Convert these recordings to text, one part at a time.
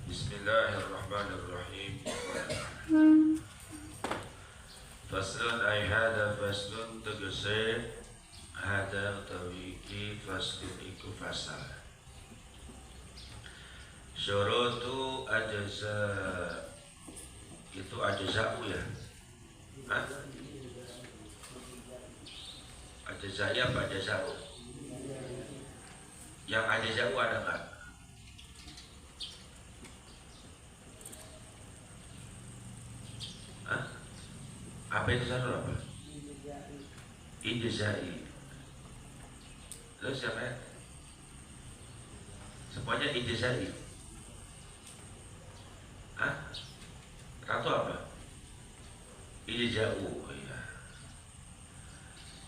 Bismillahirrahmanirrahim. Faslun ay hada faslun tegese hada utawi iki faslun iku fasal. Syurutu ajza itu ajza'u ya. Hah? Ajza'i apa ajza'u? Yang ajza'u ada enggak? Hah? Apa itu satu apa? Ijza'i. Terus siapa ya? Semuanya ijza'i. Hah? Satu apa? Ijza'u ya.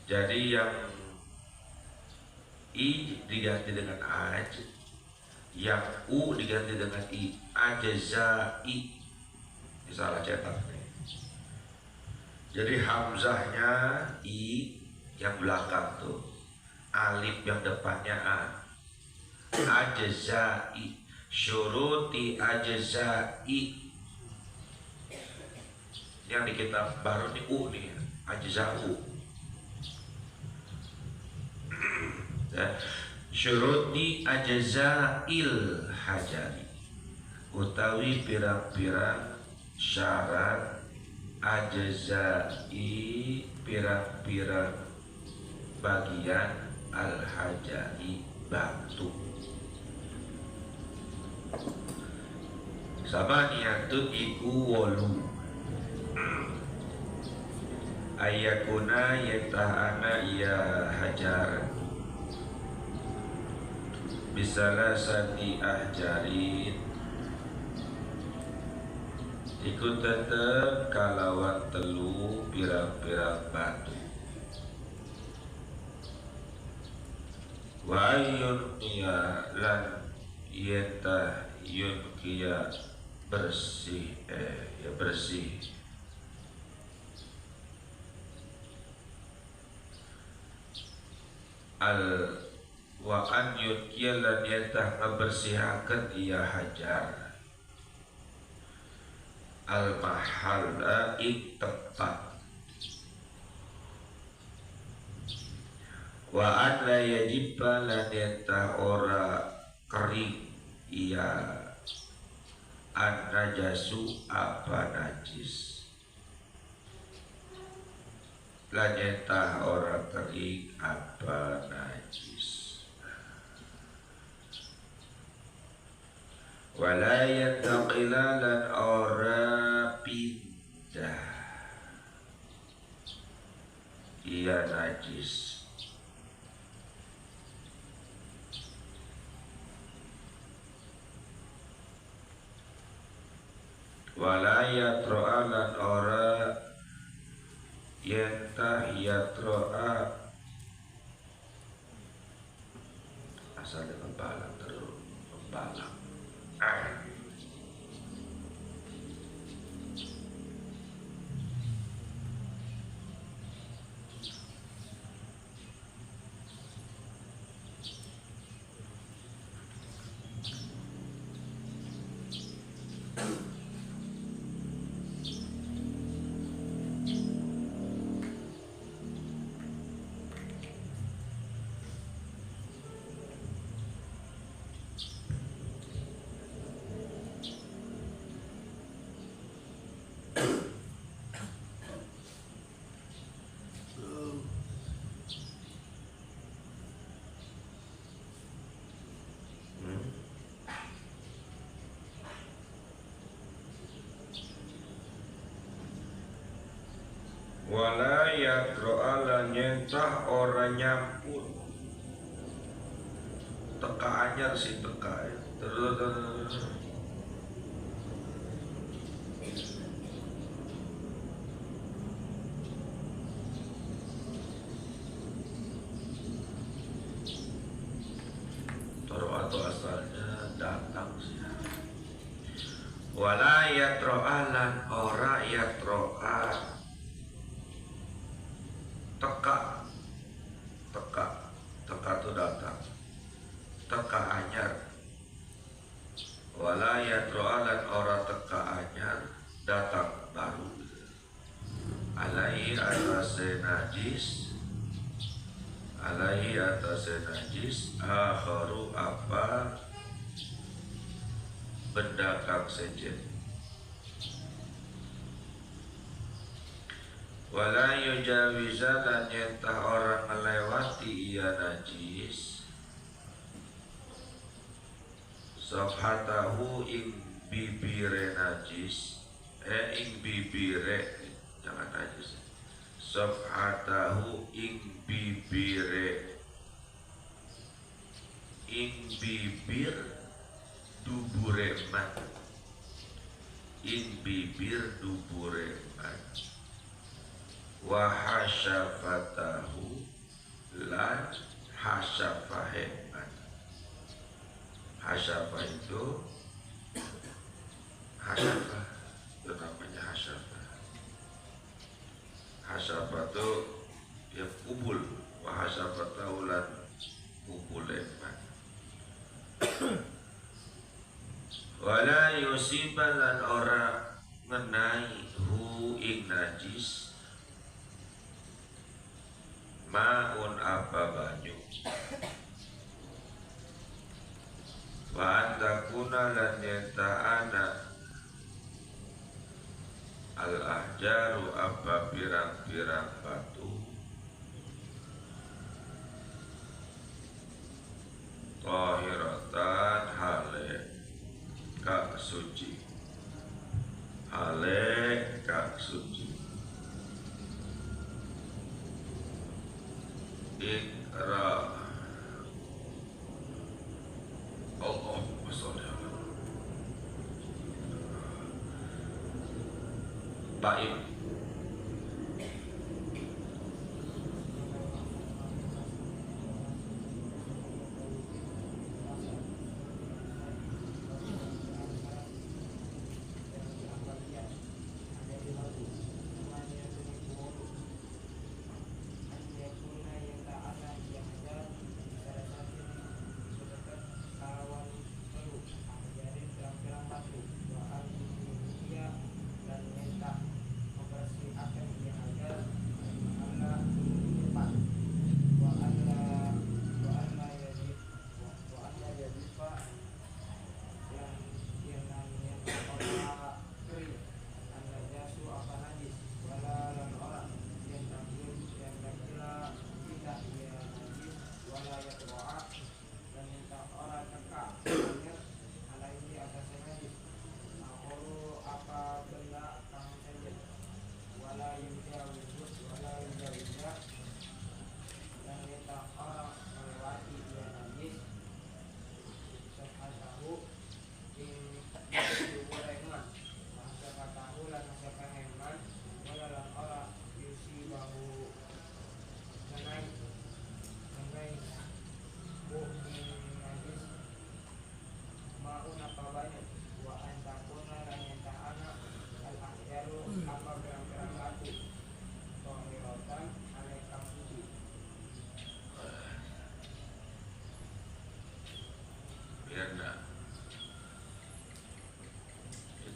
Jadi yang I diganti dengan aj, yang U diganti dengan I, ajza'i. Ini salah cetak nih. Jadi hamzahnya I yang belakang tuh, alif yang depannya A. Ajza'i, syuruti ajza'i. Yang di kitab baru nih U nih, ajza'u. Syuruti ajza'il hajari, utawi pirang-pirang syarat ajza'i, pirang-pirang bagian al-hajari batu. Samaniyatun iku wolu, ayakuna yetahana iya hajar bisalah sati ahjarin, ikut tetep kalawan telu pirang-pirang batu. Wa ayun kia lan yentah yun kia bersih ya bersih. Al wa an yun kia lan yentah ngebersihakan ia hajar al mahalla ik tempat. Wa an la yajiba lan yentah ora kering ia an najasu apa najis, lan yentah ora kering apa najis. Wala yantaqila lan ora pindah ia najis. Wala yatro'a lan ora yentah yatro'a, asalnya membalang terus membalang. Wala yadro'a lan nyentah ora nyampur, teka anyar si teka terus taruh atau asalnya datang sih. Wala yadro'a lan ora yadro'a teka itu datang, teka anyar. wala yadro'alan ora teka anyar datang baru alaihi atase najis akharu apa benda kang sejen wala yujawiza dan nyentah orang melewati ia najis safhatahu ing bibire najis ing bibire jangan najis safhatahu ing bibire ing bibir dubure man ing bibir dubure man wa hasyafatahu lan hasyafahe man hasyafah itu namanya hasyafah itu ya kubul wa hasyafatahu lan kubule man wala yusiban ora ngenai hu ing najis maun apa banyu wa antakuna lan nyata anak al ahjaru apa pirang-pirang batu tahiratan hale kak suci ikra Allahumma sholli ala Baik.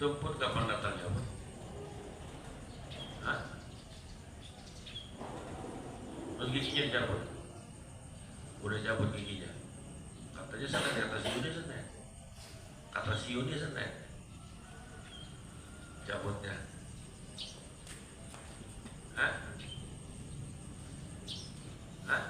Itu pun kapan datangnya, Pak? Hah? Terus giginya dicabut? Udah cabut giginya. Katanya sana di atas siunnya sana. Atas siunnya sana. Cabutnya. Hah? Hah?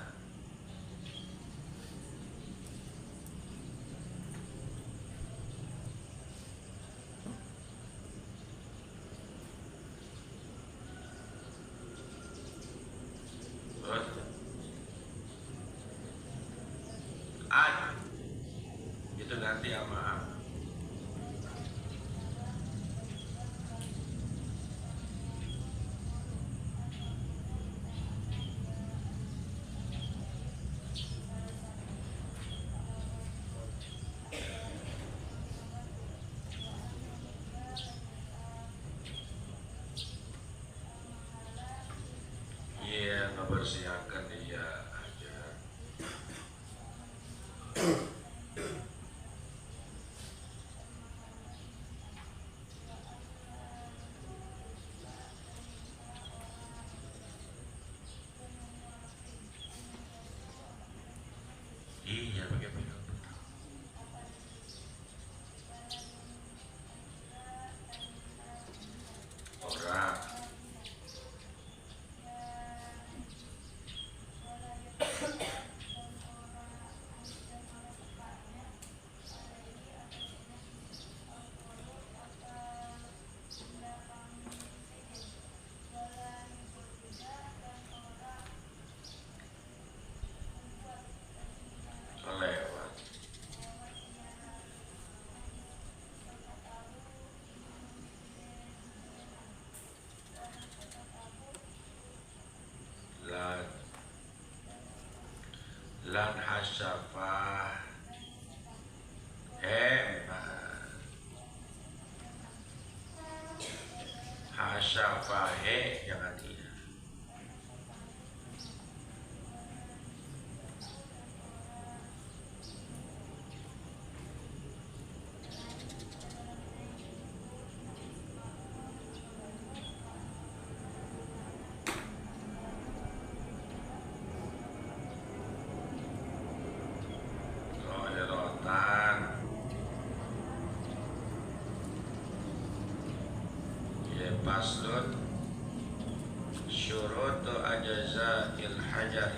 Itu nanti sama iya ngebersihakan dia aja. lan hasyafah hasyafahe jangan dia. Faslun syurutu ajaza'il hajar.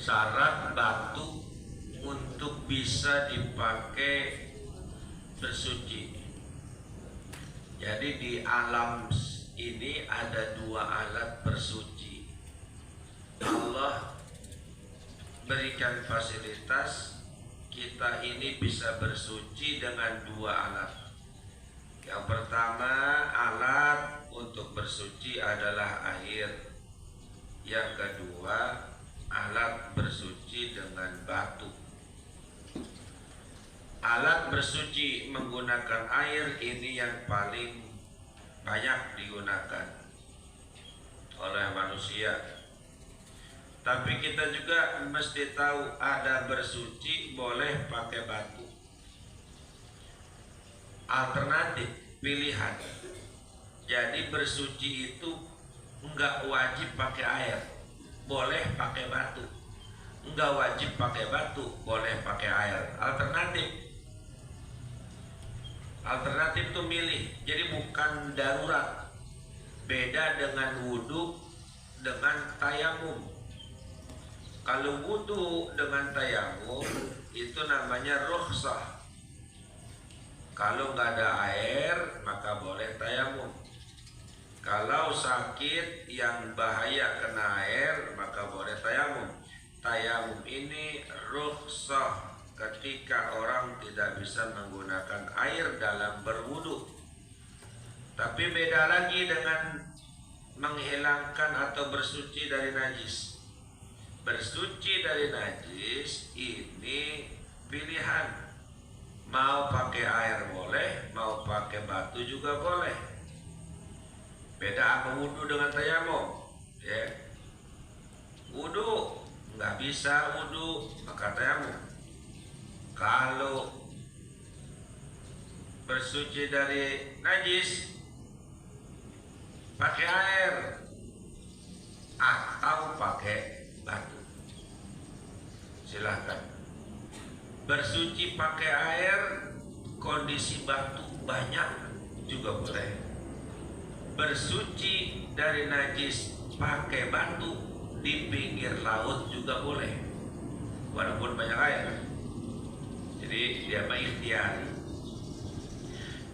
Syarat batu untuk bisa dipakai bersuci. Jadi di alam ini ada dua alat bersuci. Allah berikan fasilitas kita ini bisa bersuci dengan dua alat. Yang pertama, alat untuk bersuci adalah air. Yang kedua, alat bersuci dengan batu. Alat bersuci menggunakan air ini yang paling banyak digunakan oleh manusia. Tapi kita juga mesti tahu ada bersuci boleh pakai batu. Alternatif pilihan. Jadi bersuci itu enggak wajib pakai air, boleh pakai batu. Enggak wajib pakai batu, boleh pakai air. Alternatif itu milih. Jadi bukan darurat. Beda dengan wudhu dengan tayamum. Kalau wudhu dengan tayamum itu namanya rukhsah. Kalau nggak ada air maka boleh tayamum. Kalau sakit yang bahaya kena air maka boleh tayamum. Tayamum ini rukhsah ketika orang tidak bisa menggunakan air dalam berwudu. Tapi beda lagi dengan menghilangkan atau bersuci dari najis. Bersuci dari najis ini pilihan. Mau pakai air boleh, mau pakai batu juga boleh. Beda apa wudhu dengan tayamum, ya. Wudhu nggak bisa wudhu maka tayamum. Kalau bersuci dari najis pakai air atau pakai batu, silahkan. Bersuci pakai air, kondisi batu banyak juga boleh. Bersuci dari najis pakai batu di pinggir laut juga boleh, walaupun banyak air. Jadi dia ikhtiar.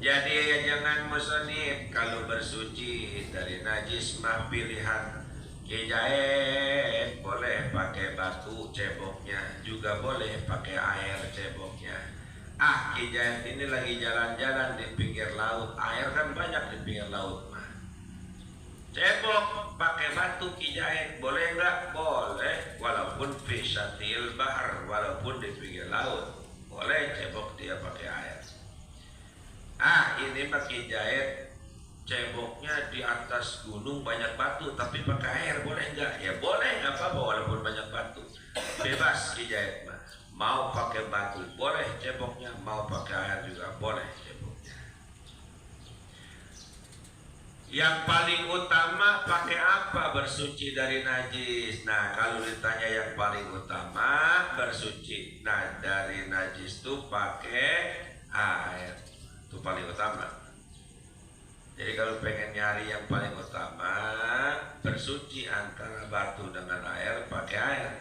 Jadi jangan musonib kalau bersuci dari najis mah pilihan. Kijahit boleh pakai batu ceboknya, juga boleh pakai air ceboknya. Kijahit ini lagi jalan-jalan di pinggir laut, air kan banyak di pinggir laut mah. Cebok pakai batu kijahit boleh nggak? Boleh, walaupun fisatil bahar, walaupun di pinggir laut boleh cebok dia pakai air. Ini mah kijahit ceboknya di atas gunung banyak batu tapi pakai air boleh nggak? Ya boleh, nggak apa-apa walaupun banyak batu. Bebas kijahit mah. Mau pakai batu boleh ceboknya, mau pakai air juga boleh ceboknya. Yang paling utama pakai apa bersuci dari najis? Nah, kalau ditanya yang paling utama bersuci dari najis itu pakai air. Itu paling utama. Jadi kalau pengen nyari yang paling utama bersuci antara batu dengan air, pakai air.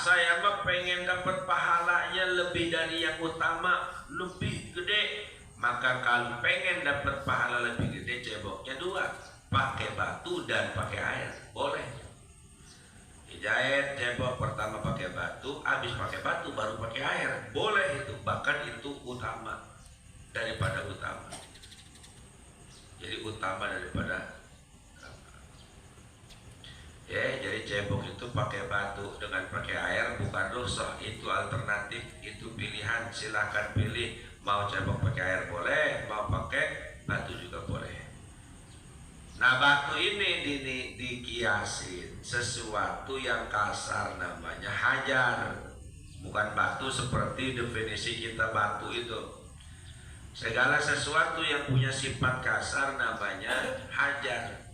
Saya mah pengen dapat pahalanya lebih dari yang utama, lebih gede. Maka kalau pengen dapat pahala lebih gede, ceboknya dua, pakai batu dan pakai air, boleh. Dijahit cebok pertama pakai batu, habis pakai batu baru pakai air, boleh itu. Bahkan itu utama daripada utama. Jadi lebih utama daripada ya. Jadi cebok itu pakai batu dengan pakai air bukan dosa, itu alternatif, itu pilihan. Silahkan pilih, mau cebok pakai air boleh, mau pakai batu juga boleh. Nah, batu ini dikiasin sesuatu yang kasar, namanya hajar. Bukan batu seperti definisi kita batu itu. Segala sesuatu yang punya sifat kasar namanya hajar.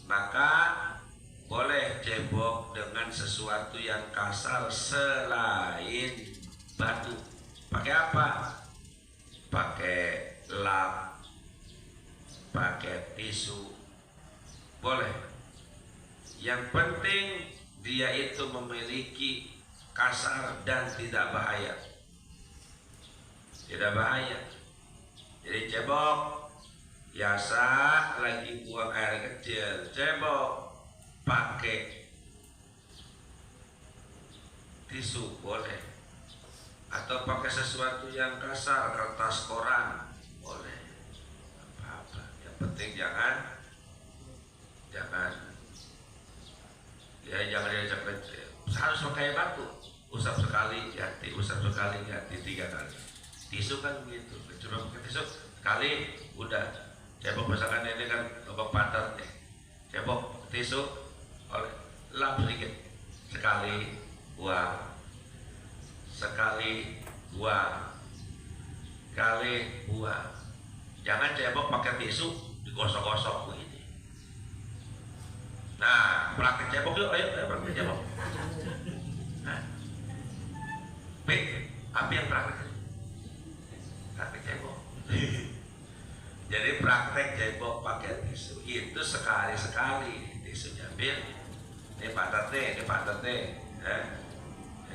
Maka boleh cebok dengan sesuatu yang kasar selain batu. Pakai apa? Pakai lap, pakai tisu, boleh. Yang penting dia itu memiliki kasar dan tidak bahaya. Tidak bahaya. Jadi cebok biasa lagi buang air kecil, cebok pakai tisu boleh, atau pakai sesuatu yang kasar, kertas koran boleh, apa-apa. Yang penting jangan diajak kecil. Harus pakai batu, usap sekali ganti, usap sekali ganti 3 kali. Tisu kan begitu, cuma pakai tisu sekali udah. Cebok misalkan ini kan lubang pantat nih, cebok tisu oleh lap sedikit, sekali buang, sekali buang, kali buang. Jangan cebok pakai tisu digosok-gosok begini. Nah, praktek cebok yuk, ayo praktek cebok. Nah, apa yang praktek? Praktek cebok. Jadi praktek cebok pakai tisu itu sekali-sekali. Tisunya ambil, ini pantat nih,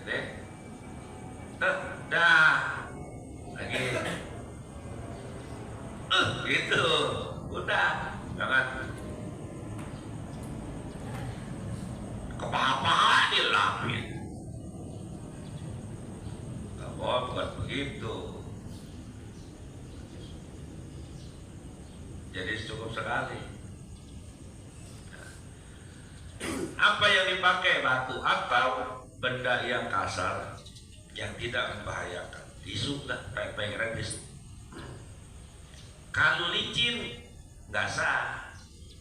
ini, dah, lagi, gitu, udah, jangan kepala dilapin. Bukan begitu. Jadi cukup sekali. Apa yang dipakai? Batu atau benda yang kasar yang tidak membahayakan. Tisu lah, pengen tisu. Kalau licin nggak sah.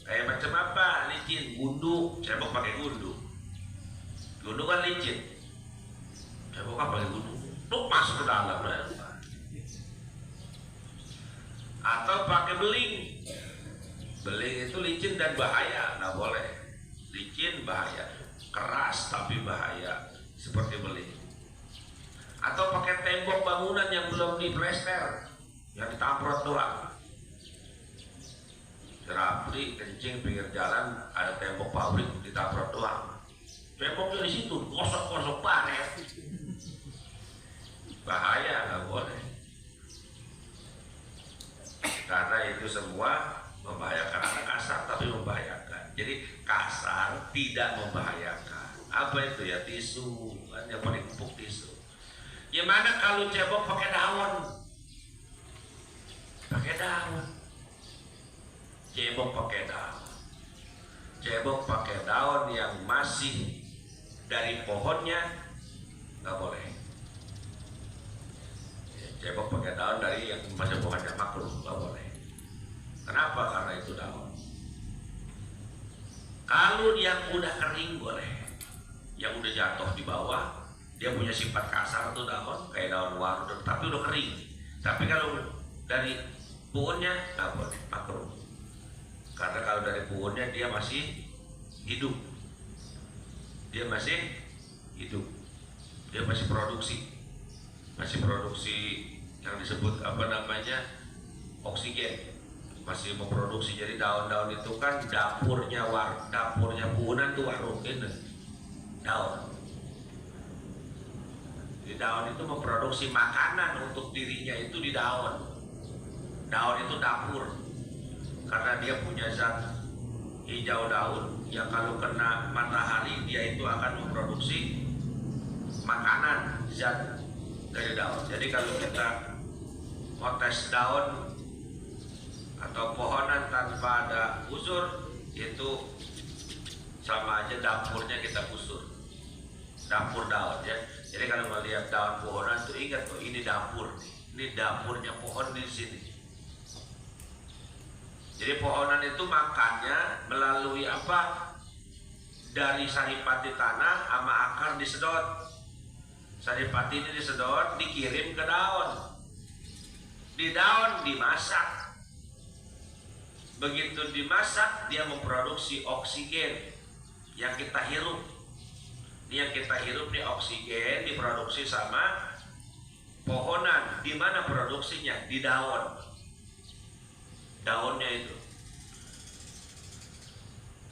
Kayak macam apa? Licin, gundu, cebok pakai gundu. Gundu kan licin. Cebok apa pakai gundu? Tuh masuk ke dalam. Atau pakai beling. Beling itu licin dan bahaya, nggak boleh. Licin bahaya, keras tapi bahaya, seperti beling. Atau pakai tembok bangunan yang belum diplester, yang ditamprot doang. Rapli kencing pinggir jalan ada tembok pabrik ditamprot doang. Temboknya di situ, gosok-gosok baret. Bahaya, nggak boleh. Karena itu semua membahayakan. Anak kasar tapi membahayakan. Jadi kasar tidak membahayakan. Apa itu ya? Tisu kan yang paling empuk tisu. Gimana kalau cebok pakai daun? Pakai daun. Cebok pakai daun. Cebok pakai daun yang masih dari pohonnya nggak boleh. Cebok pakai daun dari yang masih pohonnya makruh, nggak boleh. Kenapa? Karena itu daun. Kalau yang udah kering boleh, yang udah jatuh di bawah, dia punya sifat kasar tuh daun, kayak daun waru, tapi udah kering. Tapi kalau dari pohonnya nggak boleh, makruh. Karena kalau dari pohonnya dia masih hidup, dia masih hidup, dia masih produksi yang disebut apa namanya oksigen. Masih memproduksi. Jadi daun-daun itu kan dapurnya punan tuh warung ini daun. Di daun itu memproduksi makanan untuk dirinya itu di daun. Daun itu dapur karena dia punya zat hijau daun yang kalau kena matahari dia itu akan memproduksi makanan zat dari daun. Jadi kalau kita mau tes daun atau pohonan tanpa ada usur, itu sama aja dapurnya kita busur. Dapur daun ya. Jadi kalau melihat daun pohonan tuh ingat tuh, ini dapur, ini dapurnya pohon di sini. Jadi pohonan itu makannya melalui apa? Dari saripati tanah sama akar disedot. Saripati ini disedot, dikirim ke daun. Di daun dimasak. Begitu dimasak, dia memproduksi oksigen yang kita hirup. Ini yang kita hirup nih, oksigen diproduksi sama pohonan. Di mana produksinya? Di daun. Daunnya itu.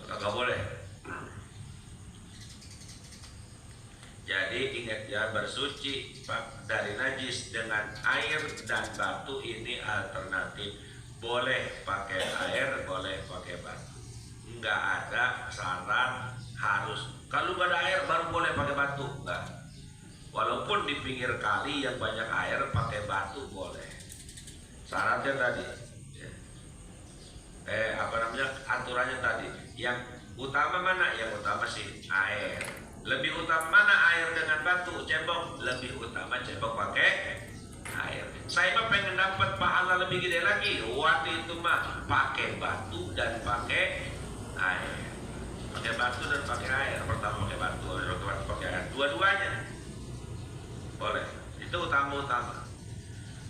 Nggak boleh. Jadi ingat ya, bersuci dari najis dengan air dan batu ini alternatif. Boleh pakai air, boleh pakai batu. Nggak ada syarat harus. Kalau nggak ada air baru boleh pakai batu, enggak. Walaupun di pinggir kali yang banyak air pakai batu boleh. Syaratnya tadi, aturannya tadi. Yang utama mana? Yang utama sih air. Lebih utama mana air dengan batu? Cebok. Lebih utama cebok pakai air. Saya mah pengen dapat pahala lebih gede lagi. Waktu itu mah pakai batu dan pakai air. Pakai batu dan pakai air. Pertama pakai batu, kedua pakai air. Dua-duanya boleh. Itu utama-utama.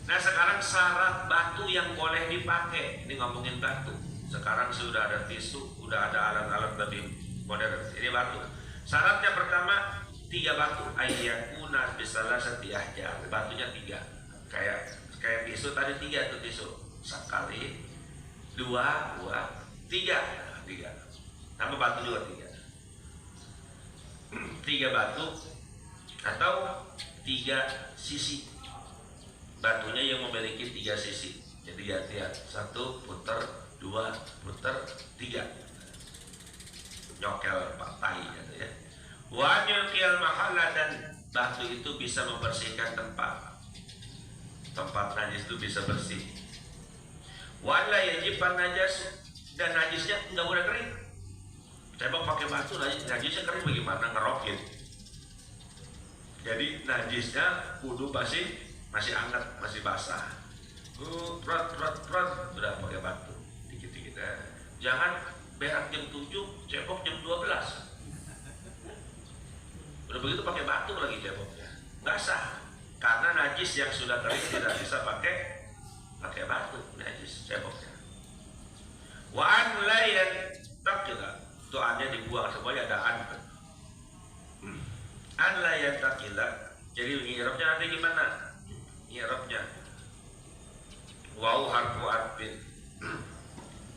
Nah sekarang syarat batu yang boleh dipakai. Ini ngomongin batu. Sekarang sudah ada tisu, udah ada alat-alat lebih modern. Ini batu. Syaratnya pertama 3 batu. Ayyakuna bisalah setiah jar. Batunya 3. Kayak tisu tadi 3 tuh tisu. Sekali, 2, 3. 3. Tambah batu juga 3. 3 batu atau 3 sisi. Batunya yang memiliki 3 sisi. Jadi lihat 1 puter, 2 puter, 3. Nyokel tai gitu ya. Wa nyukil mahala, dan batu itu bisa membersihkan tempat najis itu bisa bersih. Wa la yajiban najas, dan najisnya nggak boleh kering. Coba pakai batu najisnya kering bagaimana, ngerokin. Jadi najisnya kudu masih hangat, masih basah. Udah pakai batu dikit-dikit ya. Jangan berak jam 7, cebok jam 12. Udah begitu pakai batu lagi ceboknya, nggak sah. Karena najis yang sudah kering tidak bisa pakai batu, najis ceboknya. Wa an la yattaqila, doanya dibuang semuanya, ada an. An la yattaqila. Jadi i'rabnya nanti gimana? I'rabnya wau harfu arfin,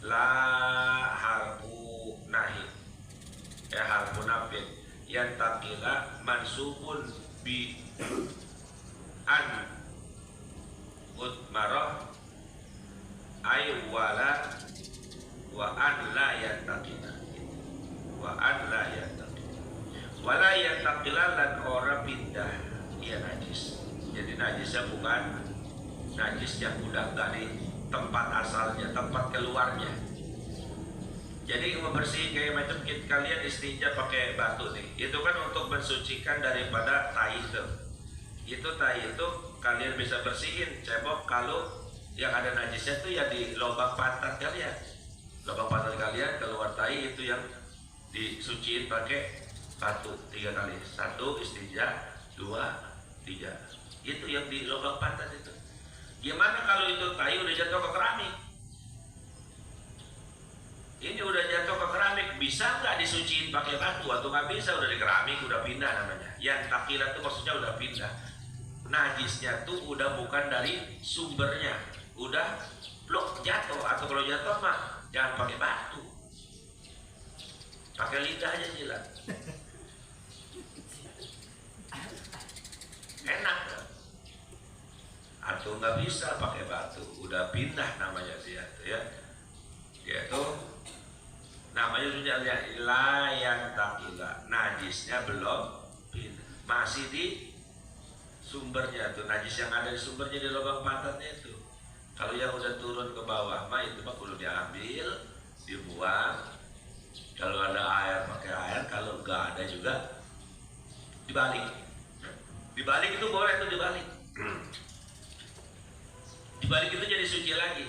la harfu nahi, harfu nafin. Yang takila mansubun bi an utmarah ay wala wa an la yantakila, wa an la yantakila, wala yantakila, dan orang pindah ia najis. Jadi najisnya bukan najis yang udah dari tempat asalnya, tempat keluarnya. Jadi membersih kayak macam kalian istinja pakai batu nih, itu kan untuk mensucikan daripada tai itu. Itu tai itu kalian bisa bersihin cebok kalau yang ada najisnya tuh ya di lubang pantat kalian. Lubang pantat kalian keluar tai itu yang disuciin pakai batu 3 kali. 1 istinja, 2, 3. Itu yang di lubang pantat itu. Gimana kalau itu tai udah jatuh ke keramik? Ini udah jatuh ke keramik, bisa nggak disuciin pakai batu? Atau nggak bisa, udah di keramik, udah pindah namanya. Yang takilat itu maksudnya udah pindah. Najisnya tuh udah bukan dari sumbernya, udah blok jatuh. Atau kalau jatuh mah jangan pakai batu, pakai lidah aja jilat. Enak kan? Atau nggak bisa pakai batu, udah pindah namanya dia tuh ya. Dia tuh namanya sudah la yang takila, najisnya belum pindah, masih di sumbernya tuh. Najis yang ada di sumbernya di lubang pantatnya itu Kalau yang udah turun ke bawah mah itu mah kudu diambil, dibuang. Kalau ada air pakai air, kalau nggak ada juga dibalik. Dibalik itu boleh tuh dibalik. Dibalik itu jadi suci lagi.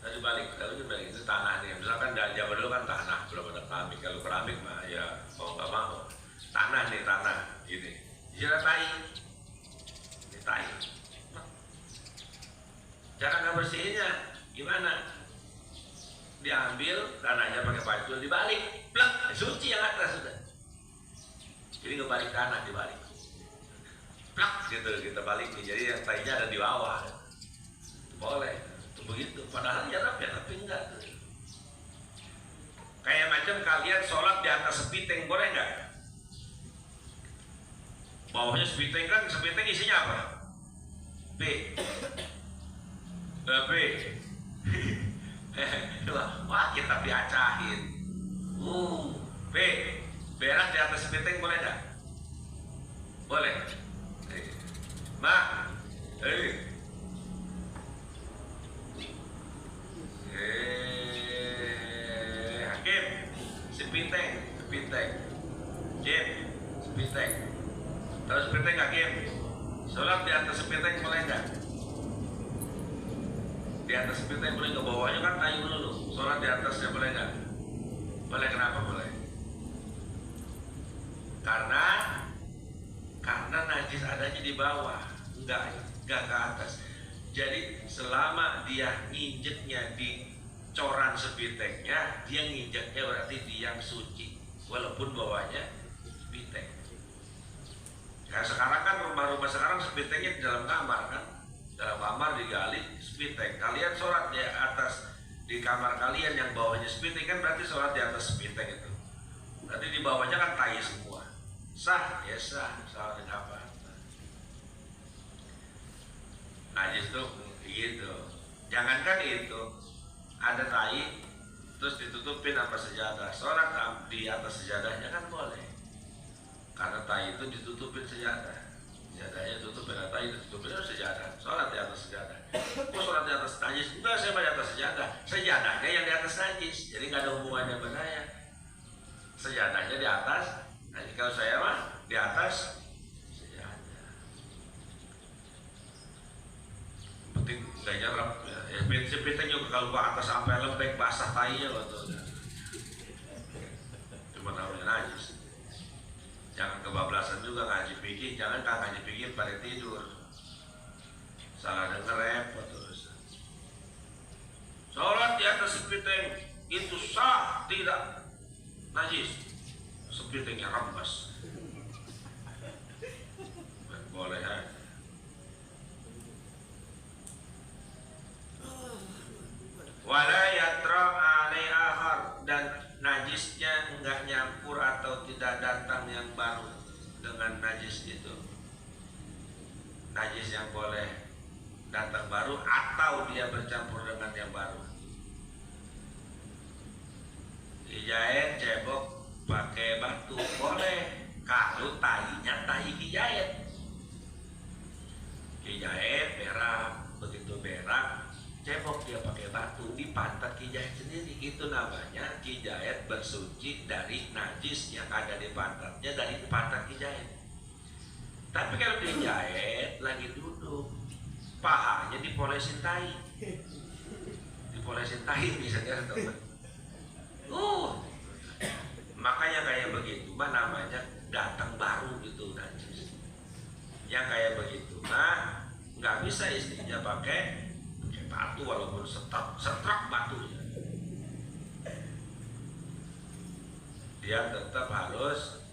Nah, dibalik, kalau dibalik itu tanah nih. Misalkan dari zaman dulu kan tanah, belum ada keramik. Kalau keramik mah ya mau nggak mau. Tanah nih, tanah gini. Jadi tai. Ini tai. Cara nggak bersihnya gimana? Diambil tanahnya pakai baju, dibalik, plak, suci yang atas sudah. Jadi ngebalik tanah dibalik, plak gitu kita balik nih. Jadi yang tainya ada di bawah, boleh. Begitu. Padahal jarang ya, tapi enggak. Kayak macam kalian sholat di atas sepiteng, boleh nggak? Bawahnya sepiteng kan, sepiteng isinya apa? B. B. Wah, kita diacahin. B. Berak di atas sepiteng boleh nggak? Boleh. Mak. Hakim. Sepiteng. Jim. Sepiteng. Terus sepiteng Hakim. Sholat di atas sepiteng boleh nggak? Di atas sepiteng boleh nggak? Bawahnya kan kayu dulu. Sholat di atasnya boleh nggak? Boleh. Kenapa boleh? Karena najis adanya di bawah, enggak ke atas. Jadi selama dia nginjeknya di coran sepitengnya, dia nginjeknya berarti dia yang suci, walaupun bawahnya sepiteng. Kayak sekarang kan rumah-rumah sekarang sepitengnya di dalam kamar kan, dalam kamar digali sepiteng. Kalian sholat di atas di kamar kalian yang bawahnya sepiteng kan berarti sholat di atas sepiteng itu. Berarti di bawahnya kan tai semua. Sah, ya sah, salah apa? Najis tuh gitu. Jangankan itu, ada tai terus ditutupin apa sejadah. Sholat di atas sejadahnya kan boleh. Karena tai itu ditutupin sejadah. Sejadahnya tutupin, tai itu ditutupin sejadah. Sholat di atas sejadah. Kok sholat di atas najis? Enggak, saya di atas sejadah. Sejadahnya yang di atas najis. Jadi nggak ada hubungannya dengan saya. Sejadahnya di atas. Nah, kalau saya mah di atas sejadah. Penting nggak nyerap ya. Sepiteng juga kalau ke atas sampai lembek basah tainya waktu. Cuma namanya najis. Jangan kebablasan juga ngaji fikih. Jangan ngaji fikih pada tidur. Salah denger repot terus. Sholat di atas sepiteng itu sah tidak najis. Sepitengnya rembes. Boleh ya. Wala yatra alai akhar, dan najisnya enggak nyampur atau tidak datang yang baru dengan najis itu. Najis yang boleh datang baru atau dia bercampur dengan yang baru. Kijait cebok pakai batu boleh kalau tainya tai kijait. Kijait berak, begitu berak cebok dia pakai batu di pantat kijait sendiri. Itu namanya kijait bersuci dari najis yang ada di pantatnya, dari pantat kijait. Tapi kalau kijait lagi duduk, pahanya dipolesin tai, misalnya teman. Makanya kayak begitu mah namanya datang baru gitu najis. Yang kayak begitu mah nggak bisa istrinya pakai batu walaupun setrak batunya. Dia tetap harus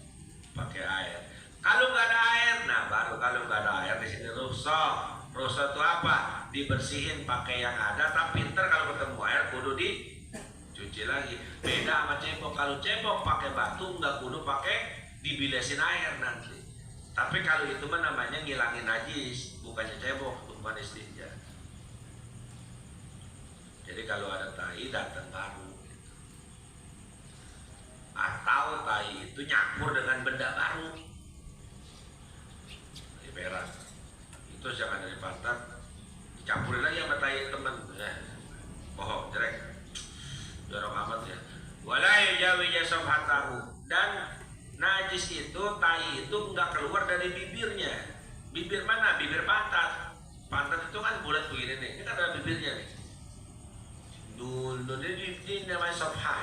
pakai air. Kalau nggak ada air, nah baru kalau nggak ada air di sini rusak. Rusak itu apa? Dibersihin pakai yang ada. Tapi ntar kalau ketemu air kudu dicuci lagi. Beda sama cebok. Kalau cebok pakai batu nggak kudu pakai dibilesin air nanti. Tapi kalau itu mah namanya ngilangin najis, bukannya cebok, bukan istinja. Jadi kalau ada tai datang baru gitu. Atau tai itu nyampur dengan benda baru. Berak terus jangan dari pantat dicampurin lagi sama tai temen, bohong jelek, jorok amat ya. Wala yujawiza safhatahu, dan najis itu tai itu nggak keluar dari bibirnya. Bibir mana? Bibir pantat. Pantat itu kan bulat begini nih, ini kan ada bibirnya nih. Dulu ini namanya safhah.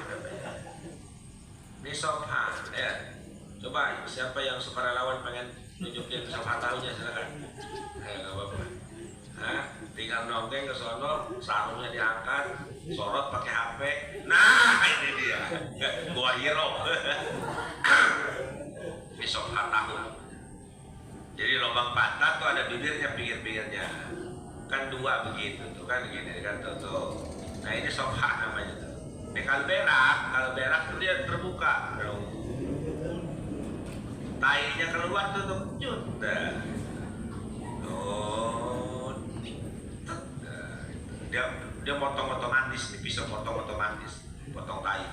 Ini safhah ya. Coba siapa yang sukarelawan pengen nunjukin safhah tahunya silakan. Nggak apa-apa. Tinggal nongkrong ke sono, sarungnya diangkat, sorot pakai HP. Nah ini dia, gua hero. Ini safhah tahu. Jadi lubang pantat tuh ada bibirnya, pinggir-pinggirnya. Kan dua begitu tuh kan, gini kan tuh. Nah ini safhah namanya tuh. Ini kalau berak tuh dia terbuka. Tainya keluar tuh cut. Dia potong otomatis nih, bisa potong otomatis, potong tai.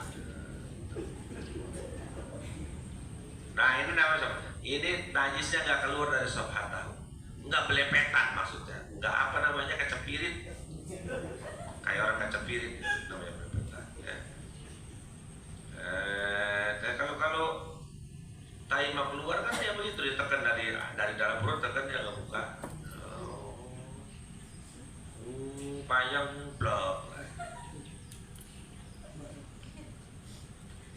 Nah ini namanya, ini najisnya nggak keluar dari safhah tahu, nggak belepetan maksudnya, nggak apa namanya kecepirit, kayak orang kecepirit namanya belepetan. Ya. Kalau tai mau keluar kan dia begitu, ditekan dari dalam perut, tekan dia nggak buka. Panjang blok.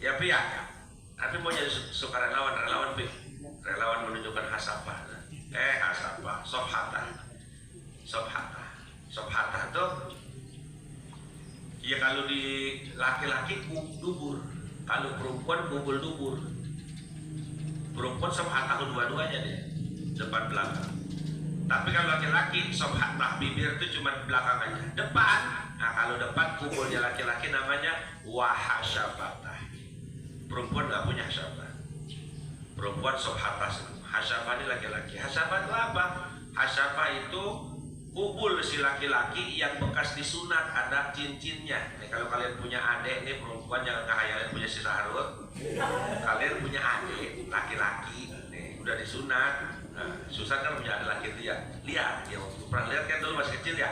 Ya pihak. Tapi mau jadi sukarelawan, relawan menunjukkan hasafah. Hasafah, sofhatah tuh. Ya kalau di laki-laki dubur, kalau perempuan kubul dubur. Perempuan sofhatah dua-duanya dia, depan belakang. Tapi kalau laki-laki sofhatah bibir itu cuma belakang aja, depan. Nah kalau depan kubulnya laki-laki namanya wahasyafatah. Perempuan nggak punya hasafah. Perempuan sofhatah. Hasafah ini laki-laki. Hasafah itu apa? Hasafah itu kubul si laki-laki yang bekas disunat, ada cincinnya. Nih, kalau kalian punya adik nih perempuan, jangan ngehayalin punya si Sahrul. Kalian punya adik laki-laki nih udah disunat. Nah, susah kan punya adik laki lihat ya, pernah lihat kan dulu masih kecil ya.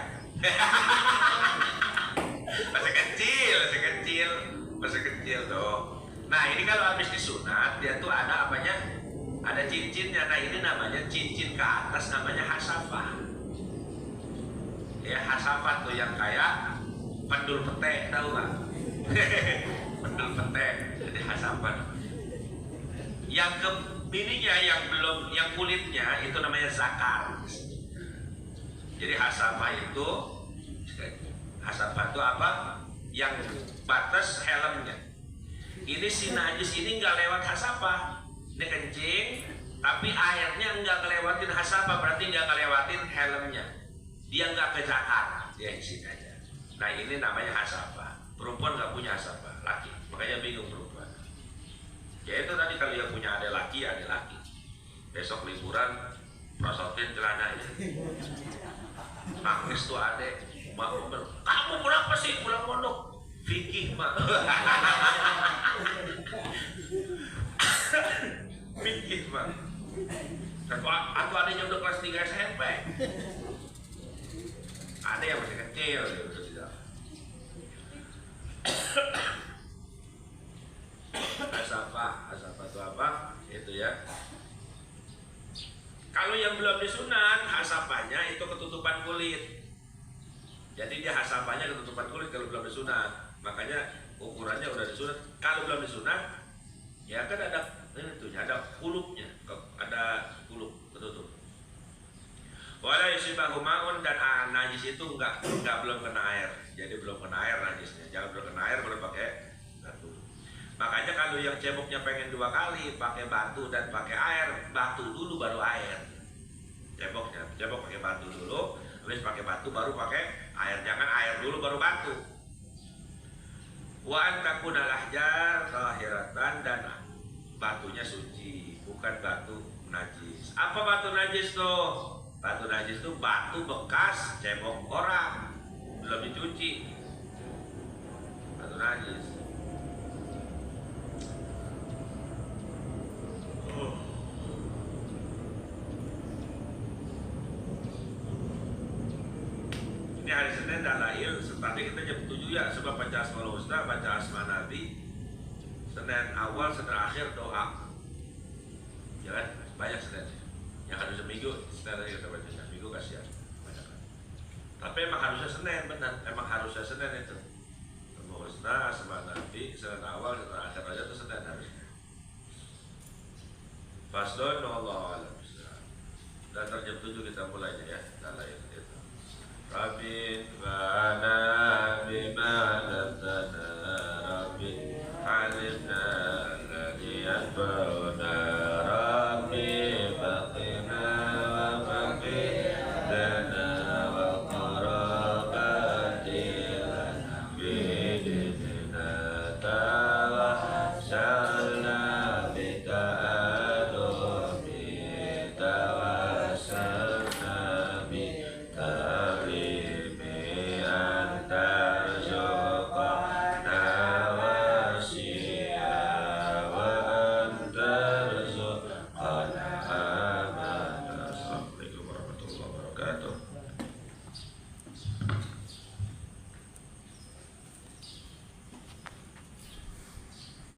masih kecil tuh. Nah ini kalau habis disunat dia tuh ada apanya? Ada cincinnya. Nah ini namanya cincin ke atas, namanya hasafah. Ya hasafah tuh yang kayak pendul pete, tahu nggak? Pendul pete, jadi hasafah. Yang ke bininya yang belum, yang kulitnya itu namanya zakar. Jadi hasafah itu apa? Yang batas helmnya. Ini si najis ini nggak lewat hasafah, ini kencing, tapi airnya nggak ngelewatin hasafah, berarti nggak ngelewatin helmnya. Dia nggak ke zakar, dia isi aja. Nah ini namanya hasafah. Perempuan nggak punya hasafah, laki. Makanya bingung perempuan. Ya itu tadi kalau yang punya adik laki. Besok liburan, prosotin celananya. Nangis tuh adik. Kamu berapa sih pulang pondok? Fikih mak. Fikih mak. Aku adanya udah kelas 3 SMP. Ada yang masih kecil gitu tidak. Hasafah itu apa? Itu ya. Kalau yang belum disunat, hasafahnya itu ketutupan kulit. Jadi dia hasafahnya ketutupan kulit kalau belum disunat. Makanya ukurannya udah disunat. Kalau belum disunat, ya kan ada ini tuh, ada kulupnya, ada kulup ketutup. Wala yusibahu ma'un, dan najis itu enggak belum kena air. Jadi belum kena air najisnya. Jangan belum kena air baru pakai batu. Makanya kalau yang ceboknya pengen 2 kali pakai batu dan pakai air, batu dulu baru air. Cebok pakai batu dulu, habis pakai batu baru pakai air. Jangan air dulu baru batu. Wa antakuna lahjar tahiratan, dan batunya suci, bukan batu najis. Apa batu najis tuh? Batu najis itu batu bekas cebok orang belum dicuci, batu najis. ya, sebab baca Asmaul Husna, baca Asma Nabi, Senin awal, Senin akhir doa. Ya kan? Banyak Senin. Yang harusnya Minggu, Senin aja kita baca. Minggu kasihan. Banyak kan? Tapi emang harusnya Senin, benar. Emang harusnya Senin itu. Asmaul Husna, Asma Nabi, Senin awal, Senin akhir aja itu Senin harusnya. Fasdon, Allah alam. Dan jam 7 kita mulainya ya. Kita lain itu. Rabbi fa'ana bima lamtana Rabbi alimna alladhi anfa'u